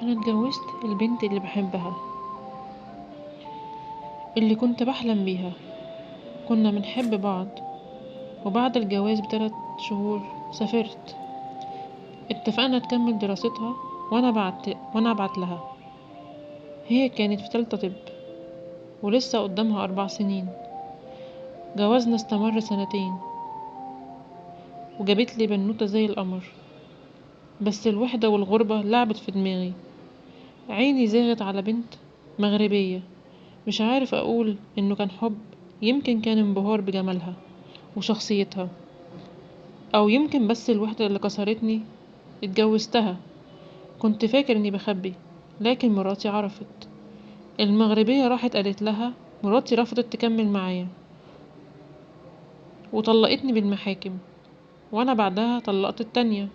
انا اتجوزت البنت اللي بحبها، اللي كنت بحلم بيها. كنا بنحب بعض، وبعد الجواز ب3 شهور سافرت. اتفقنا تكمل دراستها وانا ابعت لها. هي كانت في تالتة طب، ولسه قدامها 4 سنين. جوازنا استمر 2 سنين، وجابت لي بنوتة زي القمر. بس الوحدة والغربة لعبت في دماغي. عيني زاغت على بنت مغربية. مش عارف اقول انه كان حب، يمكن كان انبهار بجمالها وشخصيتها، او يمكن بس الوحدة اللي كسرتني. اتجوزتها. كنت فاكر اني بخبي، لكن مراتي عرفت. المغربية راحت قالت لها مراتي رفضت تكمل معايا، وطلقتني بالمحاكم. وانا بعدها طلقت التانية.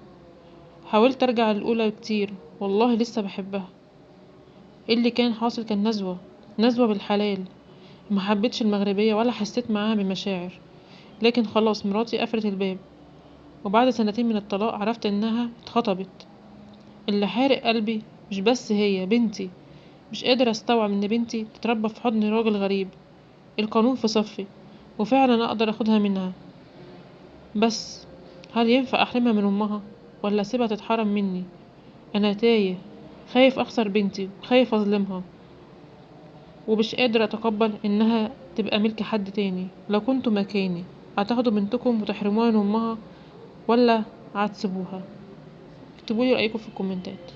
حاولت ارجع الاولى كتير، والله لسه بحبها. اللي كان حاصل كان نزوة بالحلال. ما حبيتش المغربية ولا حسيت معاها بمشاعر، لكن خلاص مراتي قفلت الباب. وبعد 2 سنين من الطلاق عرفت انها اتخطبت. اللي حارق قلبي مش بس هي بنتي. مش قادر استوعب ان بنتي تتربى في حضن راجل غريب. القانون في صفي، وفعلا اقدر اخدها منها. بس هل ينفع احرمها من امها، ولا اسيبها تتحرم مني؟ انا تايه، خايف اخسر بنتي وخايف اظلمها، ومش قادر اتقبل انها تبقى ملك حد تاني. لو كنتوا مكاني هتاخدوا بنتكم وتحرموها من امها، ولا هتسيبوها؟ اكتبولي رايكم في الكومنتات.